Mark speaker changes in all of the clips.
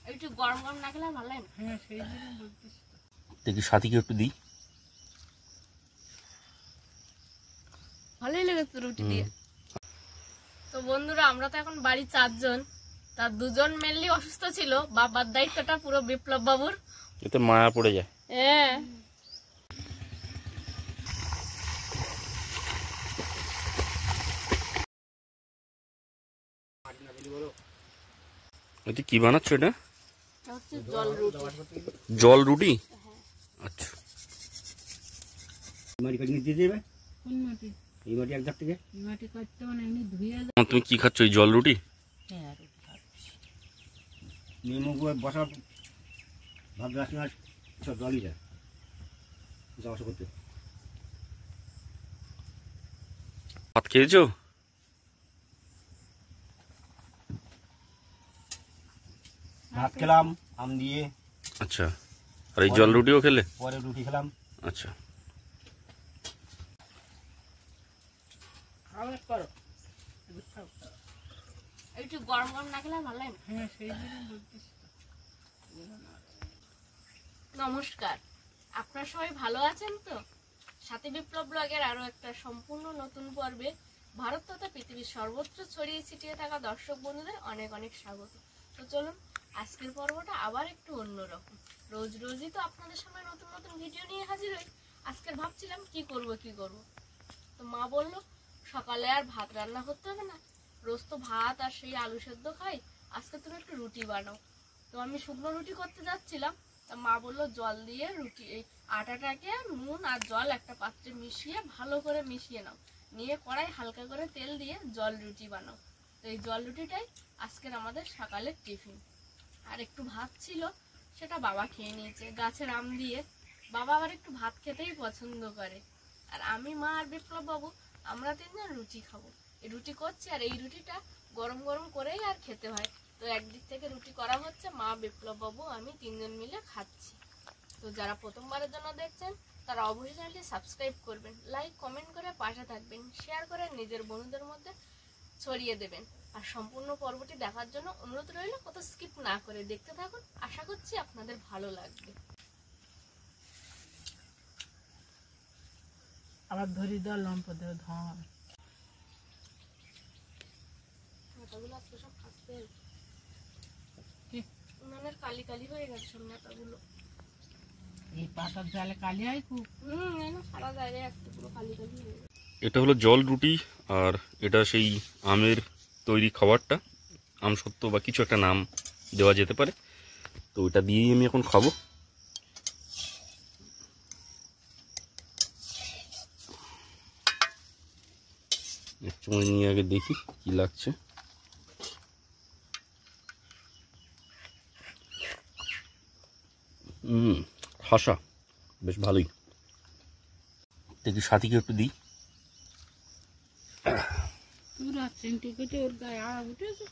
Speaker 1: একটু গরম গরম না খেলে ভালো লাগে না।
Speaker 2: হ্যাঁ সেই জন্য বলতেছি।
Speaker 3: দেখি সাথীকে একটু দিই।
Speaker 1: ভালোই লেগেছে রুটি দিয়ে। তো বন্ধুরা আমরা তো এখন বাড়ি 4 জন, তার 2 জন মেনলি অসুস্থ ছিল, বাবার দায়িত্বটা পুরো বিপ্লব বাবুর।
Speaker 3: এতে মায়া পড়ে যায়।
Speaker 1: হ্যাঁ
Speaker 3: তুই কি বানাচ্ছ? এটা
Speaker 1: হচ্ছে জল রুটি।
Speaker 3: জল রুটি? আচ্ছা
Speaker 2: কোন মাটি?
Speaker 3: এই মাটি এক ধার থেকে
Speaker 2: এই মাটি করতে মানে এমনি ধুয়ে
Speaker 3: তুমি কি খাচ্ছ? এই জল রুটি?
Speaker 2: হ্যাঁ রুটি খাচ্ছি।
Speaker 4: নেমু বসা ভাব রাখি সব জলই যায় যাওয়া করতে।
Speaker 3: ভাত খেয়েছো?
Speaker 4: ভাত খেলাম আম দিয়ে।
Speaker 3: আচ্ছা, আর এই জল রুটিও খেলে?
Speaker 4: পরে রুটি খেলাম।
Speaker 3: আচ্ছা
Speaker 2: খাওয়া করো।
Speaker 1: একটু গরম গরম না খেলে ভালো লাগে না।
Speaker 2: হ্যাঁ সেই জন্য বলতেছি।
Speaker 1: নমস্কার, আপনারা সবাই ভালো আছেন তো? সাথী বিপ্লব ব্লগের আরো একটা সম্পূর্ণ নতুন পর্বে ভারত তথা পৃথিবীর সর্বত্র ছড়িয়ে ছিটিয়ে থাকা দর্শক বন্ধুদের অনেক অনেক স্বাগত। তো চলুন আজকের পর্বটা আবার একটু অন্যরকম। রোজ রোজই তো আপনাদের সামনে নতুন নতুন ভিডিও নিয়ে হাজির হই। আজকের ভাবছিলাম কি করব। তো মা বলল সকালে আর ভাত রান্না করতে হবে না, রোজ তো ভাত আর সেই আলু সেদ্ধ খাই, আজকে তুমি একটু রুটি বানাও। তো আমি শুকনো রুটি করতে যাচ্ছিলাম, তা মা বললো জল দিয়ে রুটি এই আটাটাকে নুন আর জল একটা পাত্রে মিশিয়ে ভালো করে মিশিয়ে নাও, নিয়ে কড়াই হালকা করে তেল দিয়ে জল রুটি বানাও। তো এই জল রুটিটাই আজকের আমাদের সকালের টিফিন। আর একটু ভাত ছিল, সেটা বাবা খেয়ে নিয়েছে গাছের আম দিয়ে। বাবা আবার একটু ভাত খেতেই পছন্দ করে। আর আমি, মা আর বিপ্লব বাবু আমরা 3 জন রুটি খাবো। এই রুটি করছি আর এই রুটিটা গরম গরম করেই আর খেতে হয়। তো একদিক থেকে রুটি করা হচ্ছে, মা, বিপ্লব বাবু, আমি 3 জন মিলে খাচ্ছি। তো যারা প্রথমবারের জন্য দেখছেন তারা অবশ্যই চ্যানেলটি সাবস্ক্রাইব করবেন, লাইক কমেন্ট করে পাশে থাকবেন, শেয়ার করে নিজের বন্ধুদের মধ্যে ছড়িয়ে দেবেন। আর সম্পূর্ণ পর্বটি দেখার জন্য অনুরোধ রইল, কত স্কিপ না করে দেখতে থাকুন, আশা করছি আপনাদের ভালো লাগবে।
Speaker 2: আবার ধরি দেওয়া লম্প দেওয়া ধোঁয়া।
Speaker 1: নেতাগুলো আজকে সব খাচ্ছে, উনানের কালি কালি হয়ে গেছে সব নেতাগুলো।
Speaker 2: এই পাতার জালে কালি হয় খুব।
Speaker 1: সারা জায়গায় আজকে পুরো কালি কালি হয়ে গেছে।
Speaker 3: এটা হলো জল রুটি, আর এটা সেই আমের তৈরি খাবারটা, আম সত্য বা কিছু একটা নাম দেওয়া যেতে পারে। তো ওটা দিয়েই আমি এখন খাবো। এক চামচ নিয়ে আগে দেখি কি লাগছে। হাসা বেশ ভালোই। দেখি সাথীকে একটু দিই।
Speaker 2: পুরা চিমটি কেটে ওর গায়ে আড়া উঠেছে।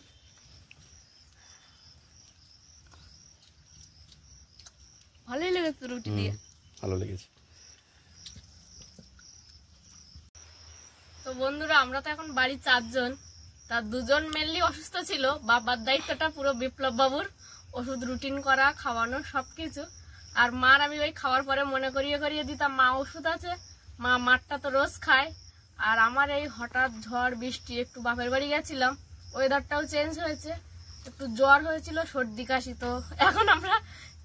Speaker 1: ভালোই লেগেছে রুটি দিয়ে।
Speaker 3: ভালো লেগেছে।
Speaker 1: তো বন্ধুরা আমরা তো এখন বাড়ি 4 জন, তার 2 জন মেনলি অসুস্থ ছিল, বাবার দায়িত্বটা পুরো বিপ্লব বাবুর, ওষুধ রুটিন করা, খাওয়ানো সবকিছু। আর মার আমি ওই খাওয়ার পরে মনে করিয়ে দিতাম মা ওষুধ আছে, মা মারটা তো রোজ খায়। আর আমার এই হঠাৎ ঝড় বৃষ্টি, একটু বাপের বাড়ি গেছিলাম, ওয়েদারটাও চেঞ্জ হয়েছে, একটু জ্বর হয়েছিল, সর্দি কাশি। তো এখন আমরা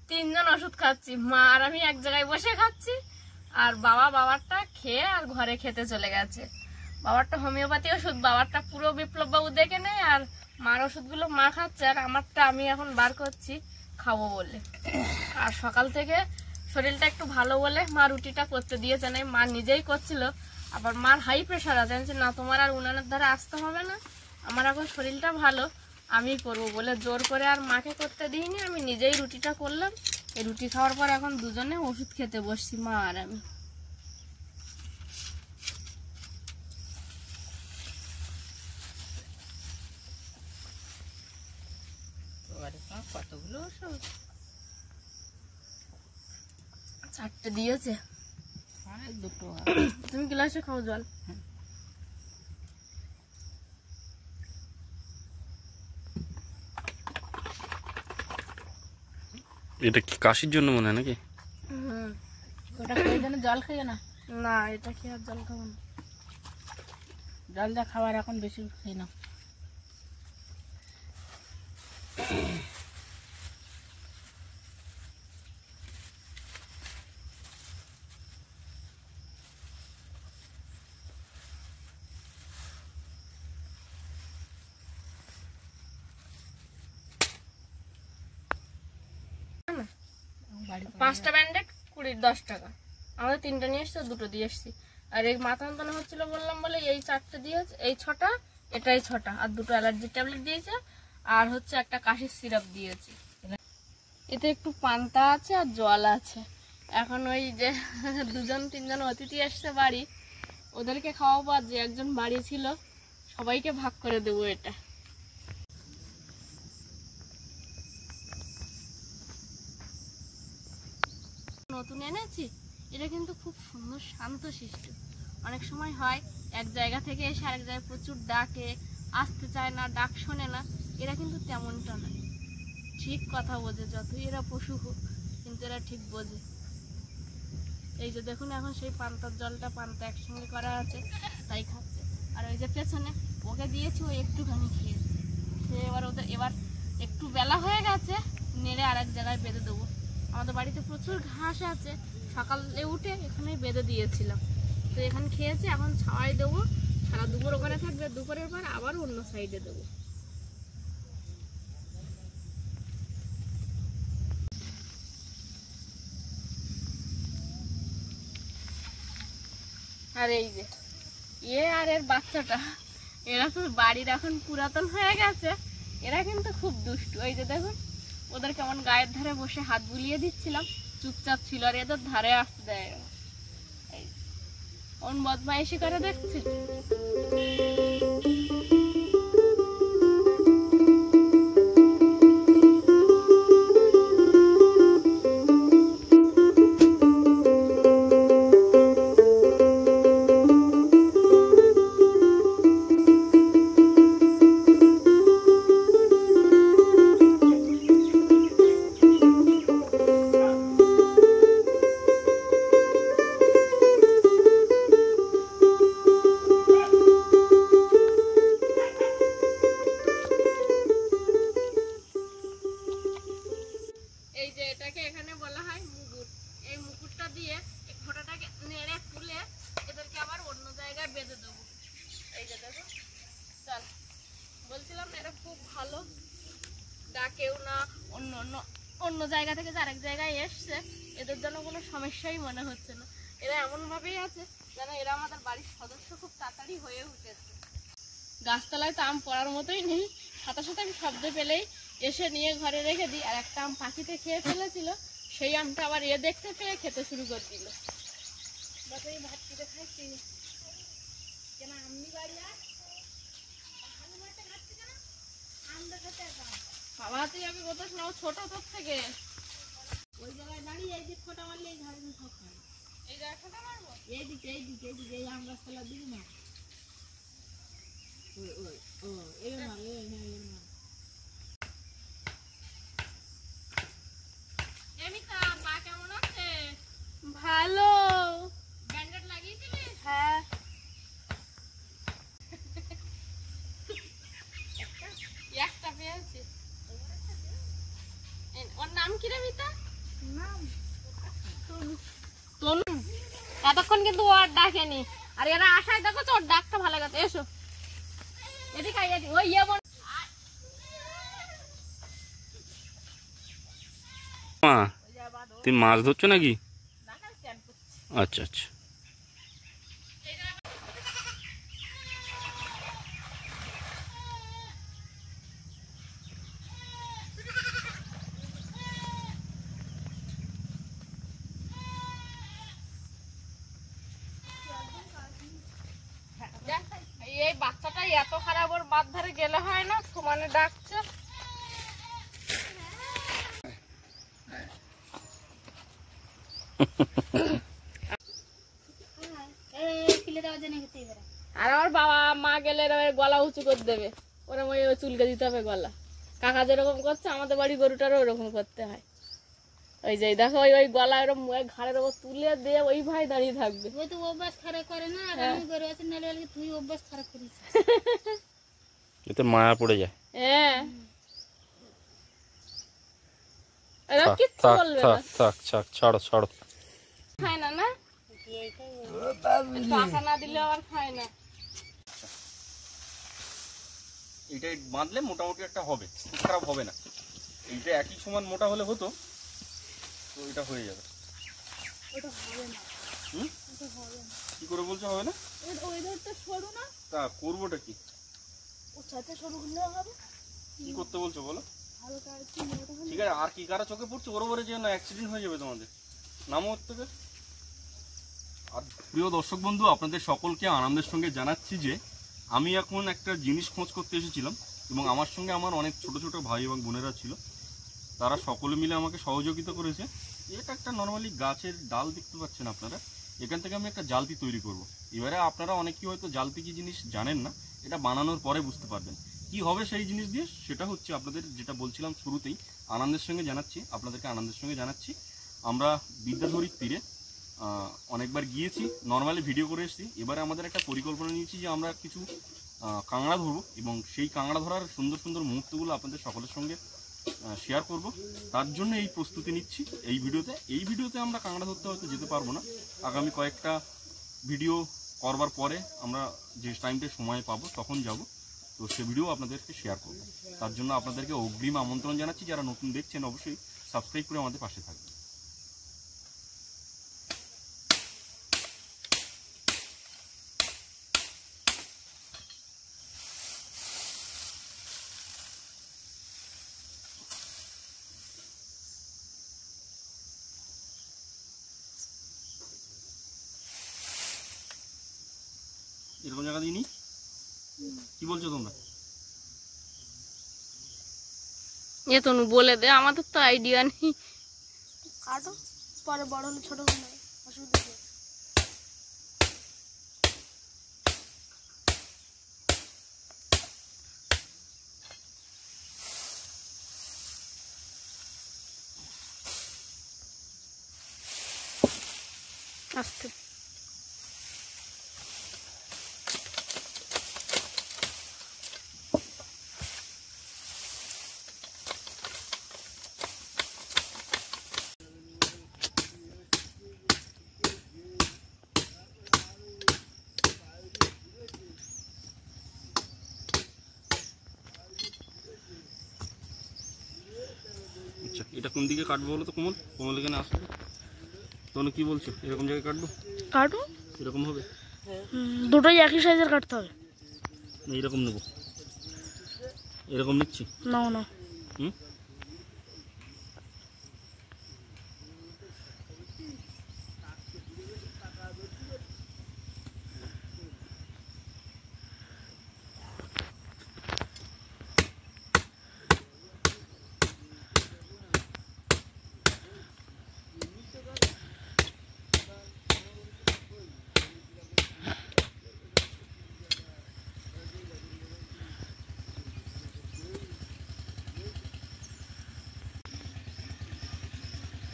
Speaker 1: 3 জন ওষুধ খাচ্ছি, মা আর আমি এক জায়গায় বসে খাচ্ছি। আর বাবারটা খেয়ে আর ঘরে খেতে চলে গেছে। বাবারটা হোমিওপ্যাথি ওষুধ, বাবারটা পুরো বিপ্লব বাবু দেখে নেয়, আর মার ওষুধগুলো মা খাচ্ছে, আর আমারটা আমি এখন বার করছি খাবো বলে। আর সকাল থেকে শরীরটা একটু ভালো বলে মা রুটিটা করতে দিয়েছে, না মা নিজেই করছিল। আবার মার হাই প্রেশার আছে, না তোমার আর উনানের ধারে আসতে হবে না, আমার এখন শরীরটা ভালো, আমি করবো বলে জোর করে আর মাকে করতে দিইনি, আমি নিজেই রুটিটা করলাম। এই রুটি খাওয়ার পর এখন দুজনে ওষুধ খেতে বসছি, মা আর আমি।
Speaker 2: কতগুলো ওষুধ
Speaker 1: 4টে দিয়েছে।
Speaker 2: দুটো
Speaker 1: তুমি গ্লাসে খাও জল।
Speaker 3: এটা কি কাশির জন্য মনে হয় নাকি?
Speaker 2: ওটা খেয়ে যেন জল খেয়ে না,
Speaker 1: না এটা কি আর জল খাবো না।
Speaker 2: জল যা খাবার এখন বেশি খেয়ে না।
Speaker 1: পাঁচটা ব্যান্ডেড 20-10 টাকা। আমাদের 3টা নিয়ে এসছি, 2টো দিয়ে এসছি। আর এই মাথা যন্ত্রণা হচ্ছিল বললাম বলে এই 4টে দিয়েছে, এই 6টা, এটাই 6টা, আর 2টো অ্যালার্জির ট্যাবলেট দিয়েছে, আর হচ্ছে একটা কাশির সিরাপ দিয়েছি। এতে একটু পান্তা আছে আর জল আছে। এখন ওই যে 2-3জন অতিথি আসছে বাড়ি, ওদেরকে খাওয়াবো, আর যে একজন বাড়ি ছিল সবাইকে ভাগ করে দেবো। এটা নতুন এনেছি, এটা কিন্তু খুব সুন্দর শান্ত শিষ্ট। অনেক সময় হয় এক জায়গা থেকে এসে আরেক জায়গায় প্রচুর ডাকে, আসতে চায় না, ডাক শোনে না। এরা কিন্তু তেমনটা নয়, ঠিক কথা বোঝে, যতই এরা পশু হোক কিন্তু এরা ঠিক বোঝে। এই যে দেখুন এখন সেই পান্তার জলটা, পান্তা একসঙ্গে করা আছে তাই খাচ্ছে। আর ওই যে পেছনে ওকে দিয়েছি, ও একটুখানি খেয়েছে। এবার একটু বেলা হয়ে গেছে, নেড়ে আরেক জায়গায় বেঁধে দেবো। আমাদের বাড়িতে প্রচুর ঘাস আছে, সকালে উঠে এখানেই বেঁধে দিয়েছিলাম। তো এখানে খেয়েছে, এখন ছাওয়াই দেবো, সারা দুপুর ওখানে থাকবে, দুপুরের পর আবার অন্য সাইডে দেবো। আর এই যে আর এর বাচ্চাটা, এরা তো বাড়ির এখন পুরাতন হয়ে গেছে, এরা কিন্তু খুব দুষ্টু। এই যে দেখুন ওদের কেমন গায়ের ধারে বসে হাত বুলিয়ে দিচ্ছিলাম, চুপচাপ ছিল, আর এদের ধারে আসতে দেয় না। এই ওন বদমাইশি করে দেখছি। এই যে এটাকে এখানে বলা হয় মুকুট। এই মুকুটটা দিয়ে এই ফোঁটাটাকে নেড়ে তুলে এদেরকে আবার অন্য জায়গায় বেঁধে দেবো। এই যে দেখো, চল বলছিলাম এরা খুব ভালো, ডাকেও না, অন্য জায়গা থেকে যে আরেক জায়গায় এসছে, এদের জন্য কোনো সমস্যাই মনে হচ্ছে না। এরা এমনভাবেই আছে যেন এরা আমাদের বাড়ির সদস্য, খুব তাড়াতাড়ি হয়ে উঠেছে। গাছতলায় তো আম পড়ার মতোই নেই, সাথে সাথে আমি শব্দ পেলেই এসে নিয়ে ঘরে রেখে দিই। আর একটা আম পাখিতে খেয়ে ফেলেছিল, সেই আমটা আবার দেখতে পেয়ে খেতে শুরু করে দিল। ভাত খেতে খাইছি কেন, আমনি বাড়ি বাবা তুই আমি কোথাও শোনাও ছোট তোর থেকে, ওই জায়গায় দাঁড়িয়ে এই দিক ফোটা মারলে এই ধারে খায়, এই জায়গায় ফোটা মারবো, এইদিকে এইদিকে এইদিকে এই আম গাছতলার দিকে না, ভালো ব্যান্ডেড লাগিয়েছিলি? হ্যাঁ। একটা পেয়েছি। ওর নাম কি রে মিতা? তনু। এতক্ষণ কিন্তু ও আর ডাকেনি, আর এরা আশায় দেখো ওর ডাকটা ভালো গেছে। এসো এদিকে ওই
Speaker 3: মা তুই মাছ ধরছো নাকি? আচ্ছা আচ্ছা।
Speaker 1: এই বাচ্চাটা এত খারাপ, ওর বাদ ধারে গেলে হয় না, সমানে ডাকছে। আর আমার বাবা মা গেলে গলা উঁচু করে দেবে, ওরা চুলকে দিতে হবে গলা। কাকা যেরকম করছে আমাদের বাড়ি গরুটারও ওরকম করতে হয়। ওই যে দেখো ওই ওই গলা ওরম ঘাড়ের ওপর তুলে দিয়ে ওই ভাই দাঁড়িয়ে থাকবে।
Speaker 2: ওই তো অভ্যাস খারাপ করে না, আর আমি করে আছি, নাহলে বলে তুই অভ্যাস খারাপ করিস।
Speaker 3: এতে মায়া পড়ে যায়।
Speaker 1: হ্যাঁ এরা
Speaker 3: থাক
Speaker 1: কিচ্ছু
Speaker 3: থাক
Speaker 1: বলবে
Speaker 3: থাক
Speaker 1: না।
Speaker 3: থাক থাক, ছাড়ো ছাড়ো।
Speaker 1: খায় না না, টাকা না দিলে আবার খায় না।
Speaker 3: এইটা বাঁধলে মোটামুটি একটা হবে, খুব খারাপ হবে না। এইটা একই সমান মোটা হলে হতো, তো এটা হয়ে যাবে। হুম, কি করে বলছো হবে না?
Speaker 1: ওই ধরতে সরু না,
Speaker 3: তা করবোটা কি?
Speaker 1: ও চাচা সরু হলে হবে।
Speaker 3: কি করতে বলছো বলো?
Speaker 1: হালকা একটু মোটা হলে
Speaker 3: ঠিক আছে, আর কি কারা চোখে পড়ছে ওর উপরে যে না অ্যাক্সিডেন্ট হয়ে যাবে তোমাদের, নামো ওর থেকে। আর প্রিয় দর্শক বন্ধু, আপনাদের সকলকে আনন্দের সঙ্গে জানাচ্ছি যে আমি এখন একটা জিনিস খোঁজ করতে এসেছিলাম, এবং আমার সঙ্গে আমার অনেক ছোট ছোট ভাই এবং বোনেরা ছিল। তারা সকলে মিলে আমাকে সহযোগিতা করেছে। এটা একটা নর্মালি গাছের ডাল দেখতে পাচ্ছেন আপনারা, এখান থেকে আমি একটা জালতি তৈরি করব। এবারে আপনারা অনেকেই হয়তো জালতি কি জিনিস জানেন না, এটা বানানোর পরে বুঝতে পারবেন কি হবে সেই জিনিস দিয়ে। সেটা হচ্ছে আপনাদের যেটা বলছিলাম শুরুতেই, আনন্দের সঙ্গে জানাচ্ছি, আপনাদেরকে আনন্দের সঙ্গে জানাচ্ছি। আমরা বিদ্যাধরীর তীরে অনেকবার গিয়েছি, নর্মালি ভিডিও করে এসেছি। এবারে আমাদের একটা পরিকল্পনা নিয়েছি যে আমরা কিছু কাঁকড়া ধরবো, এবং সেই কাঁকড়া ধরার সুন্দর সুন্দর মুহূর্তগুলো আপনাদের সকলের সঙ্গে শেয়ার করব। তার জন্য এই প্রস্তুতি নিচ্ছি এই ভিডিওতে আমরা কাঁকড়া ধরতে হয়তো যেতে পারবো না, আগামী কয়েকটা ভিডিও করবার পরে আমরা যে টাইমটা সময় পাবো তখন যাব, তো সে ভিডিও আপনাদেরকে শেয়ার করব। তার জন্য আপনাদেরকে অগ্রিম আমন্ত্রণ জানাচ্ছি। যারা নতুন দেখছেন অবশ্যই সাবস্ক্রাইব করে আমাদের পাশে থাকবেন। এরকম জায়গা দিইনি, কি বলছো তোমরা?
Speaker 1: এ তনু বলে দে, আমাদের তো আইডিয়া নেই।
Speaker 2: কাটো, পরে বড় হলে ছোট হলে অসুবিধা নেই।
Speaker 1: আস্তে
Speaker 3: আচ্ছা, এটা কোন দিকে কাটবো বলো তো? কোমল এখানে আসবে, তখন কি বলছো? এরকম জায়গায় কাটবো?
Speaker 2: কাটো,
Speaker 3: এরকম হবে
Speaker 2: দুটোই একই সাইজের কাটতে হবে।
Speaker 3: না এরকম নেবো? এরকম নিচ্ছি।
Speaker 2: নাও না,
Speaker 3: হুম,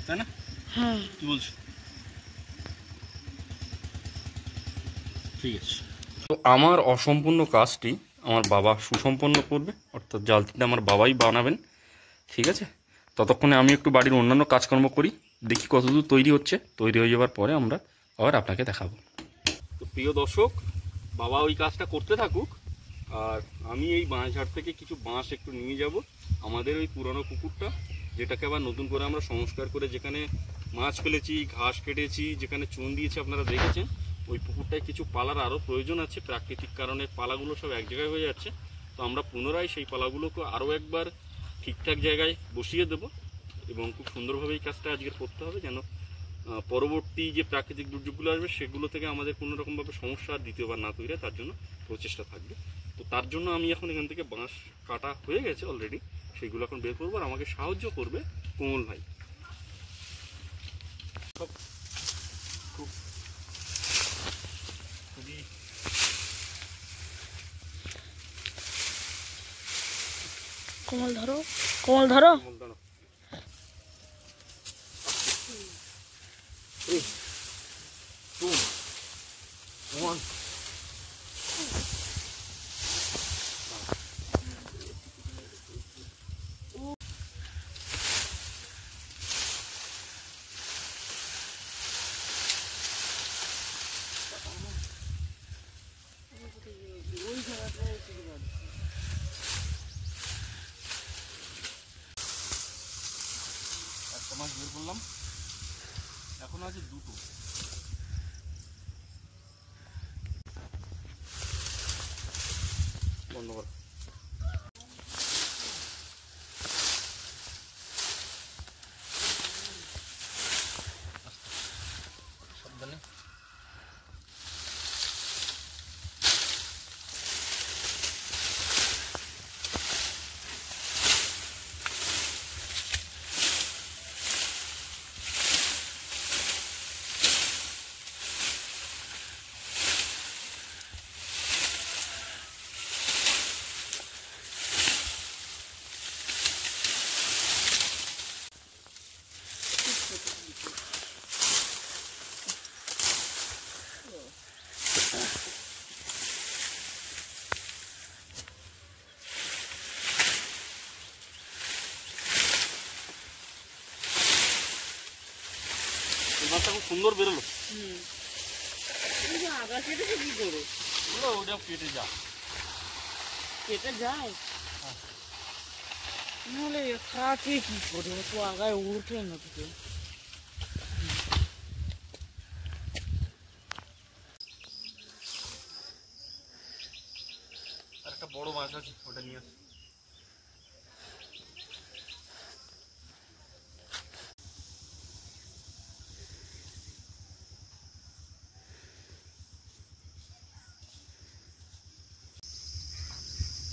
Speaker 3: তাই না?
Speaker 2: হ্যাঁ।
Speaker 3: কি বলছো? ঠিক আছে, তো আমার অসম্পূর্ণ কাজটি আমার বাবা সুসম্পন্ন করবে, অর্থাৎ জালতিটা আমার বাবাই বানাবেন। ঠিক আছে, ততক্ষণে আমি একটু বাড়ির অন্যান্য কাজকর্ম করি, দেখি কতদূর তৈরি হচ্ছে। তৈরি হয়ে যাওয়ার পরে আমরা আবার আপনাকে দেখাবো। তো প্রিয় দর্শক, বাবা ওই কাজটা করতে থাকুক, আর আমি এই বাঁশঝাড় থেকে কিছু বাঁশ একটু নিয়ে যাব আমাদের ওই পুরনো পুকুরটা, যেটাকে আবার নতুন করে আমরা সংস্কার করে, যেখানে মাছ ফেলেছি, ঘাস কেটেছি, যেখানে চুন দিয়েছি আপনারা দেখেছেন, ওই পুকুরটায় কিছু পালার আরও প্রয়োজন আছে। প্রাকৃতিক কারণে পালাগুলো সব এক জায়গায় হয়ে যাচ্ছে, তো আমরা পুনরায় সেই পালাগুলোকে আরও একবার ঠিকঠাক জায়গায় বসিয়ে দেব, এবং খুব সুন্দরভাবে এই কাজটা আজকে করতে হবে, যেন পরবর্তী যে প্রাকৃতিক দুর্যোগগুলো আসবে সেগুলো থেকে আমাদের কোনো রকমভাবে সমস্যা আর দ্বিতীয়বার না তৈরি হয়, তার জন্য প্রচেষ্টা থাকবে। তো তার জন্য আমি এখন এখান থেকে বাঁশ কাটা হয়ে গেছে অলরেডি, সেইগুলো এখন বের করবো, আর আমাকে সাহায্য করবে কোমল ভাই। সব খুবই
Speaker 2: কোমল ধরো, কোমল ধরো।
Speaker 3: কোমল, দাঁড়াও। 3, 2, 1. একটা মাছ বের করলাম, এখন আছে দুটো। বন্ধ কর। সাবধানে। এই মাছটা খুব সুন্দর বেরোলো।
Speaker 2: আগা কেটেছে কি করে?
Speaker 3: ওটা কেটে যা,
Speaker 2: কেটে যায় নাহলে কাটে কি করে? তো আগায় উঠে না থেকে।
Speaker 3: আর একটা বড় মাছ আছে, ওটা নিয়ে আসি।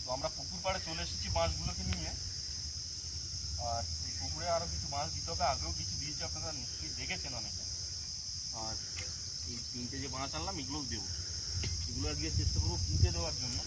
Speaker 3: তো আমরা পুকুর পাড়ে চলে এসেছি মাছগুলোকে নিয়ে। আর এই পুকুরে আরো কিছু মাছ দিতে হবে, আগেও কিছু দিয়েছি, আপনারা নিশ্চয়ই দেখেছেন অনেকে। আর এই 3টে যে মাছ আনলাম এগুলোও দেবো, এগুলো আজকে চেষ্টা করবো পুঁতে দেওয়ার জন্য।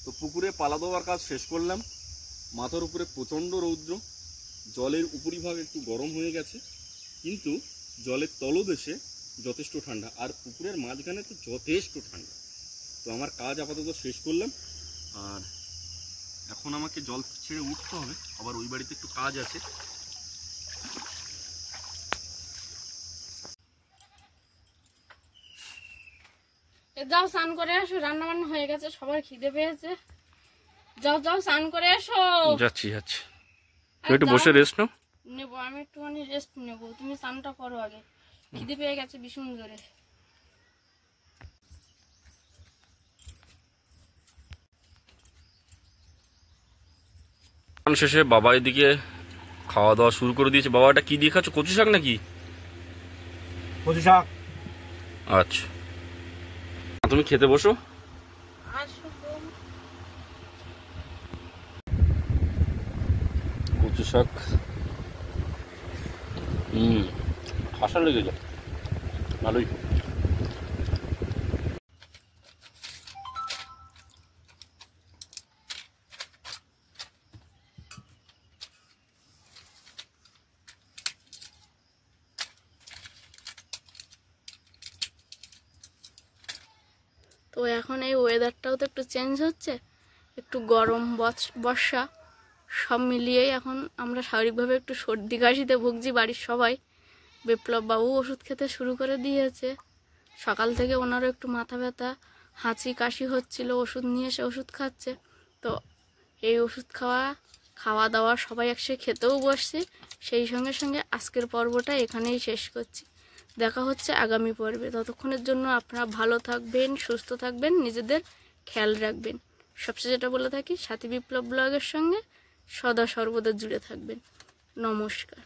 Speaker 3: তো পুকুরে পালা দেওয়ার কাজ শেষ করলাম। মাথার উপরে প্রচণ্ড রৌদ্র, জলের উপরিভাগ একটু গরম হয়ে গেছে, কিন্তু জলের তলদেশে যথেষ্ট ঠান্ডা, আর পুকুরের মাঝখানে তো যথেষ্ট ঠান্ডা। তো আমার কাজ আপাতত শেষ করলাম, আর এখন আমাকে জল ছেড়ে উঠতে হবে, আবার ওই বাড়িতে একটু কাজ আছে।
Speaker 1: যাও স্নান করে আসো, রান্না বান্না হয়ে গেছে, সবার খিদে পেয়েছে। যাও যাও স্নান করে এসো।
Speaker 3: যাচ্ছি যাচ্ছি,
Speaker 1: আর
Speaker 3: একটু
Speaker 1: যাও।
Speaker 3: বসে রেস্ট নাও।
Speaker 1: নেবো, আমি একটুখানি রেস্ট নেবো, তুমি স্নানটা করো আগে, খিদে পেয়ে গেছে ভীষণ জোরে।
Speaker 3: শেষে বাবা এদিকে খাওয়া দাওয়া শুরু করে দিয়েছে। বাবা এটা কি দিয়ে খাচ্ছ, কচু শাক নাকি?
Speaker 4: কচু শাক।
Speaker 3: আচ্ছা, তুমি খেতে বসো। কচু শাক ঠাসা লেগে যায়, ভালোই।
Speaker 1: তো এখন এই ওয়েদারটাও তো একটু চেঞ্জ হচ্ছে, একটু গরম বর্ষা সব মিলিয়েই এখন আমরা শারীরিকভাবে একটু সর্দি কাশিতে ভুগছি বাড়ির সবাই। বিপ্লব বাবু ওষুধ খেতে শুরু করে দিয়েছে। সকাল থেকে ওনারও একটু মাথা ব্যথা হাঁচি কাশি হচ্ছিল, ওষুধ নিয়ে এসে ওষুধ খাচ্ছে। তো এই ওষুধ খাওয়া দাওয়া সবাই একসাথে খেতেও বসছি। সেই সঙ্গে সঙ্গে আজকের পর্বটা এখানেই শেষ করছি। দেখা হচ্ছে আগামী পর্বে। ততক্ষণের জন্য আপনারা ভালো থাকবেন, সুস্থ থাকবেন, নিজেদের খেয়াল রাখবেন। সবচেয়ে যেটা বলে থাকি, সাথী বিপ্লব ব্লগের সঙ্গে সদা সর্বদা জুড়ে থাকবেন। নমস্কার।